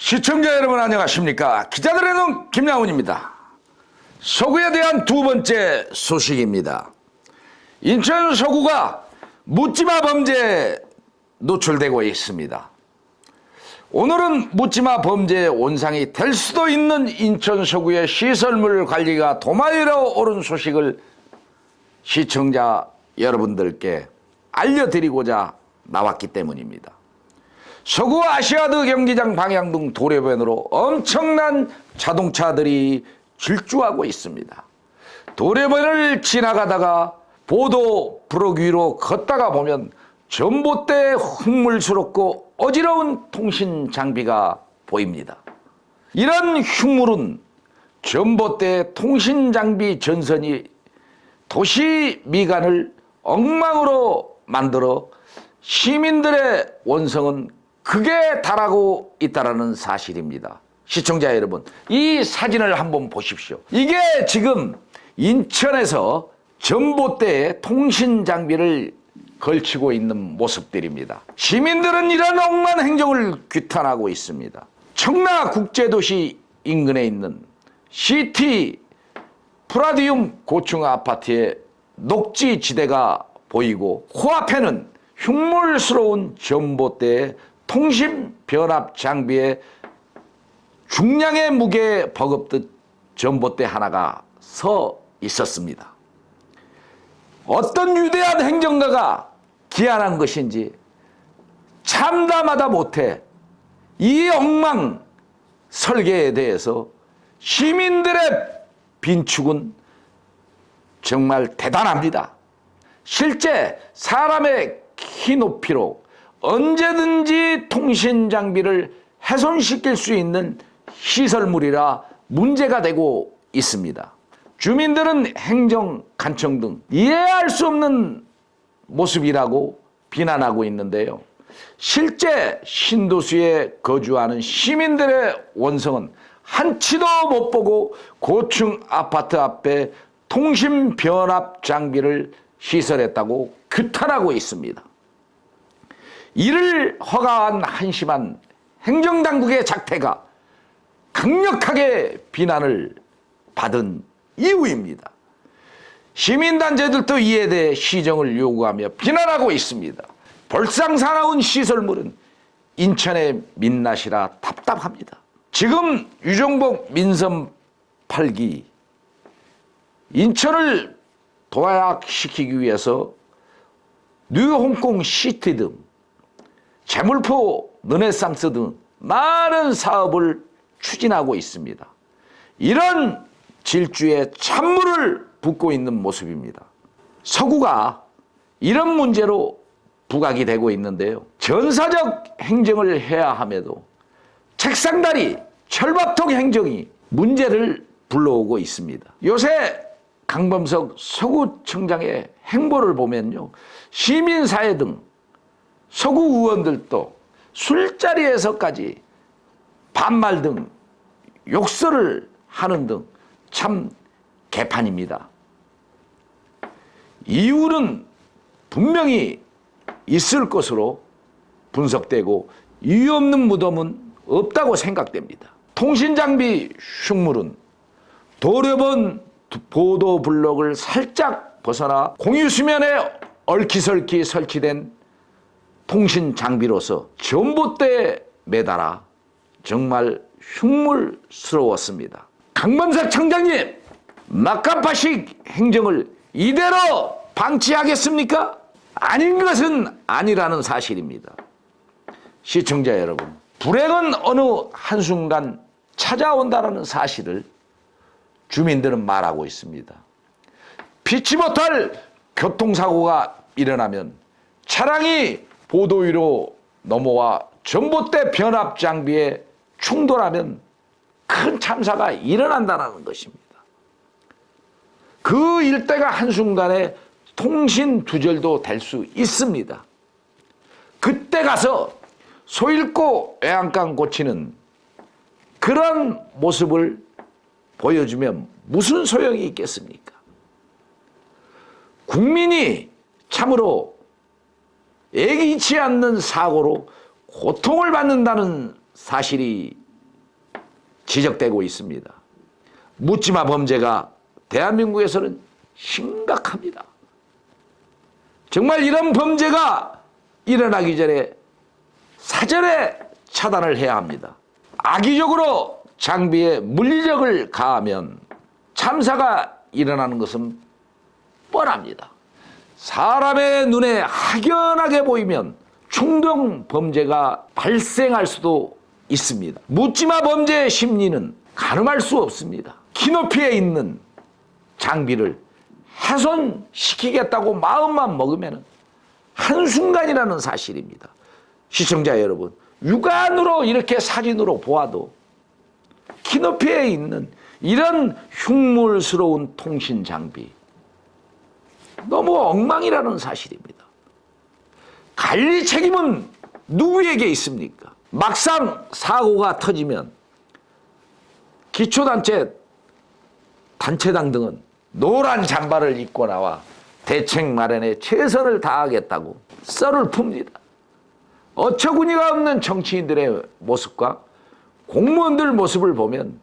시청자 여러분 안녕하십니까? 기자들의 눈 김양훈입니다. 서구에 대한 두 번째 소식입니다. 인천 서구가 묻지마 범죄에 노출되고 있습니다. 오늘은 묻지마 범죄의 온상이 될 수도 있는 인천 서구의 시설물 관리가 도마 위로 오른 소식을 시청자 여러분들께 알려드리고자 나왔기 때문입니다. 서구 아시아드 경기장 방향 등 도로변으로 엄청난 자동차들이 질주하고 있습니다. 도로변을 지나가다가 보도 브록 위로 걷다가 보면 전봇대에 흉물스럽고 어지러운 통신 장비가 보입니다. 이런 흉물은 전봇대 통신 장비 전선이 도시 미관을 엉망으로 만들어 시민들의 원성은 극에 달하고 있다는 사실입니다. 시청자 여러분, 이 사진을 한번 보십시오. 이게 지금 인천에서 전봇대에 통신 장비를 걸치고 있는 모습들입니다. 시민들은 이런 엉망 행정을 규탄하고 있습니다. 청라 국제도시 인근에 있는 시티 프라디움 고층 아파트의 녹지 지대가 보이고 코앞에는 흉물스러운 전봇대의 통신 변압 장비에 중량의 무게에 버겁듯 전봇대 하나가 서 있었습니다. 어떤 위대한 행정가가 기한한 것인지 참담하다 못해 이 엉망 설계에 대해서 시민들의 빈축은 정말 대단합니다. 실제 사람의 키 높이로 언제든지 통신 장비를 훼손시킬 수 있는 시설물이라 문제가 되고 있습니다. 주민들은 행정 간청 등 이해할 수 없는 모습이라고 비난하고 있는데요. 실제 신도시에 거주하는 시민들의 원성은 한치도 못 보고 고층 아파트 앞에 통신 변압 장비를 시설했다고 규탄하고 있습니다. 이를 허가한 한심한 행정당국의 작태가 강력하게 비난을 받은 이유입니다. 시민단체들도 이에 대해 시정을 요구하며 비난하고 있습니다. 볼상사나운 시설물은 인천의 민낯이라 답답합니다. 지금 유정복 민선 8기 인천을 도약시키기 위해서 뉴홍콩 시티 등 재물포 르네상스 등 많은 사업을 추진하고 있습니다. 이런 질주에 찬물을 붓고 있는 모습입니다. 서구가 이런 문제로 부각이 되고 있는데요. 전사적 행정을 해야 함에도 책상다리, 철밥통 행정이 문제를 불러오고 있습니다. 요새 강범석 서구청장의 행보를 보면요, 시민사회 등 서구 의원들도 술자리에서까지 반말 등 욕설을 하는 등 참 개판입니다. 이유는 분명히 있을 것으로 분석되고 이유 없는 무덤은 없다고 생각됩니다. 통신장비 흉물은 도로변 보도 블록을 살짝 벗어나 공유수면에 얽히설키 설치된 통신장비로서 전봇대에 매달아 정말 흉물스러웠습니다. 강범석 청장님, 막간파식 행정을 이대로 방치하겠습니까? 아닌 것은 아니라는 사실입니다. 시청자 여러분, 불행은 어느 한순간 찾아온다는 사실을 주민들은 말하고 있습니다. 피치 못할 교통사고가 일어나면 차량이 보도 위로 넘어와 전봇대 변압 장비에 충돌하면 큰 참사가 일어난다는 것입니다. 그 일대가 한순간에 통신 두절도 될 수 있습니다. 그때 가서 소 잃고 외양간 고치는 그런 모습을 보여주면 무슨 소용이 있겠습니까? 국민이 참으로 예기치 않는 사고로 고통을 받는다는 사실이 지적되고 있습니다. 묻지마 범죄가 대한민국에서는 심각합니다. 정말 이런 범죄가 일어나기 전에 사전에 차단을 해야 합니다. 악의적으로 장비에 물리력을 가하면 참사가 일어나는 것은 뻔합니다. 사람의 눈에 확연하게 보이면 충동 범죄가 발생할 수도 있습니다. 묻지마 범죄의 심리는 가늠할 수 없습니다. 키높이에 있는 장비를 훼손시키겠다고 마음만 먹으면 한순간이라는 사실입니다. 시청자 여러분, 육안으로 이렇게 사진으로 보아도 키높이에 있는 이런 흉물스러운 통신 장비 너무 엉망이라는 사실입니다. 관리 책임은 누구에게 있습니까? 막상 사고가 터지면 기초단체, 단체당 등은 노란 잠바를 입고 나와 대책 마련에 최선을 다하겠다고 썰을 풉니다. 어처구니가 없는 정치인들의 모습과 공무원들 모습을 보면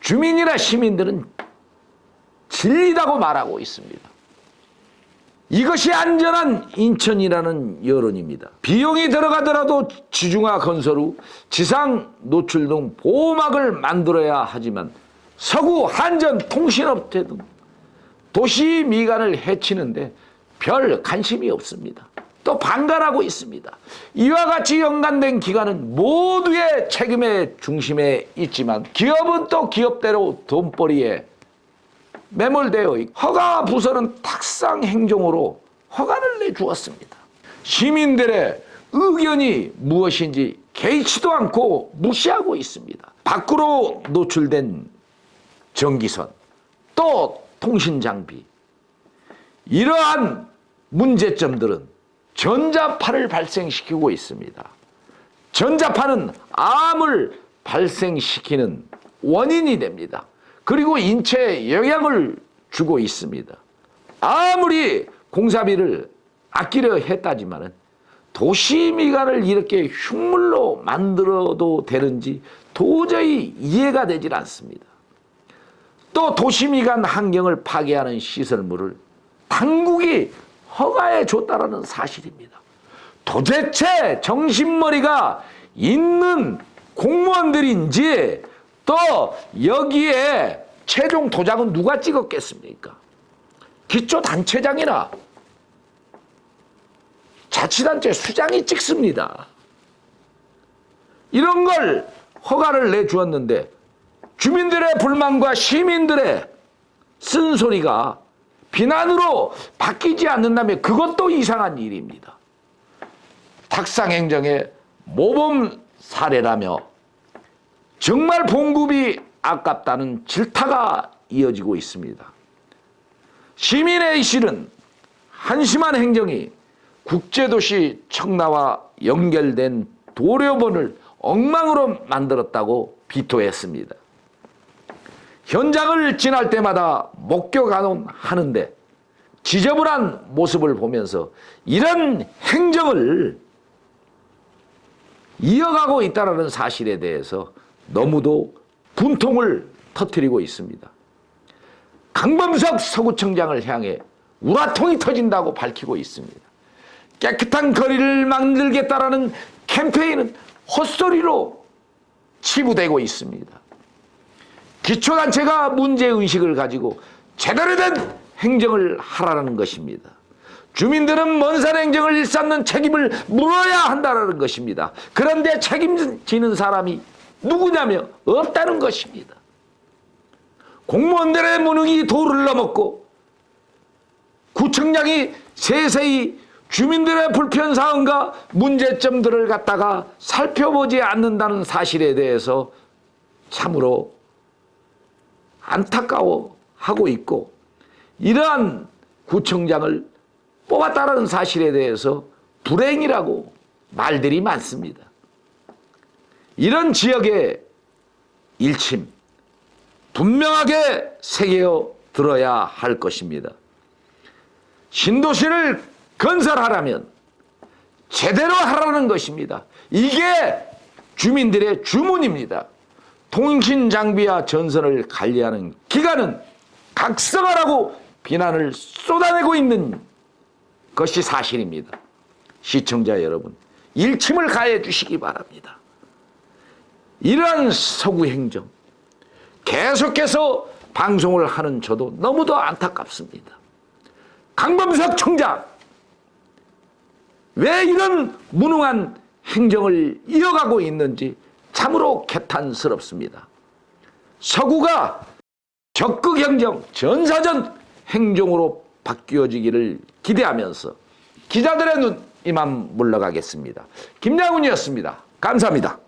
주민이나 시민들은 질리다고 말하고 있습니다. 이것이 안전한 인천이라는 여론입니다. 비용이 들어가더라도 지중화 건설 후 지상 노출 등 보호막을 만들어야 하지만 서구 한전 통신업체 등 도시 미관을 해치는데 별 관심이 없습니다. 또 반발하고 있습니다. 이와 같이 연관된 기관은 모두의 책임의 중심에 있지만 기업은 또 기업대로 돈벌이에 매몰되어 있고 허가 부서는 탁상 행정으로 허가를 내주었습니다. 시민들의 의견이 무엇인지 개의치도 않고 무시하고 있습니다. 밖으로 노출된 전기선, 또 통신장비, 이러한 문제점들은 전자파를 발생시키고 있습니다. 전자파는 암을 발생시키는 원인이 됩니다. 그리고 인체에 영향을 주고 있습니다. 아무리 공사비를 아끼려 했다지만 도시 미관을 이렇게 흉물로 만들어도 되는지 도저히 이해가 되질 않습니다. 또 도시 미관 환경을 파괴하는 시설물을 당국이 허가해 줬다는 사실입니다. 도대체 정신머리가 있는 공무원들인지 또 여기에 최종 도장은 누가 찍었겠습니까? 기초단체장이나 자치단체 수장이 찍습니다. 이런 걸 허가를 내주었는데 주민들의 불만과 시민들의 쓴소리가 비난으로 바뀌지 않는다면 그것도 이상한 일입니다. 탁상행정의 모범 사례라며 정말 봉급이 아깝다는 질타가 이어지고 있습니다. 시민의 실은 한심한 행정이 국제도시 청라와 연결된 도로변을 엉망으로 만들었다고 비토했습니다. 현장을 지날 때마다 목격하곤 하는데 지저분한 모습을 보면서 이런 행정을 이어가고 있다는 사실에 대해서 너무도 분통을 터뜨리고 있습니다. 강범석 서구청장을 향해 우라통이 터진다고 밝히고 있습니다. 깨끗한 거리를 만들겠다라는 캠페인은 헛소리로 치부되고 있습니다. 기초단체가 문제의식을 가지고 제대로 된 행정을 하라는 것입니다. 주민들은 먼산 행정을 일삼는 책임을 물어야 한다는 것입니다. 그런데 책임지는 사람이 누구냐며 없다는 것입니다. 공무원들의 무능이 도를 넘었고 구청장이 세세히 주민들의 불편사항과 문제점들을 갖다가 살펴보지 않는다는 사실에 대해서 참으로 안타까워하고 있고 이러한 구청장을 뽑았다는 사실에 대해서 불행이라고 말들이 많습니다. 이런 지역의 일침 분명하게 새겨 들어야 할 것입니다. 신도시를 건설하려면 제대로 하라는 것입니다. 이게 주민들의 주문입니다. 통신 장비와 전선을 관리하는 기관은 각성하라고 비난을 쏟아내고 있는 것이 사실입니다. 시청자 여러분, 일침을 가해 주시기 바랍니다. 이러한 서구 행정 계속해서 방송을 하는 저도 너무도 안타깝습니다. 강범석 청장, 왜 이런 무능한 행정을 이어가고 있는지 참으로 개탄스럽습니다. 서구가 적극 행정, 전사전 행정으로 바뀌어지기를 기대하면서 기자들의 눈 이만 물러가겠습니다. 김양훈이었습니다. 감사합니다.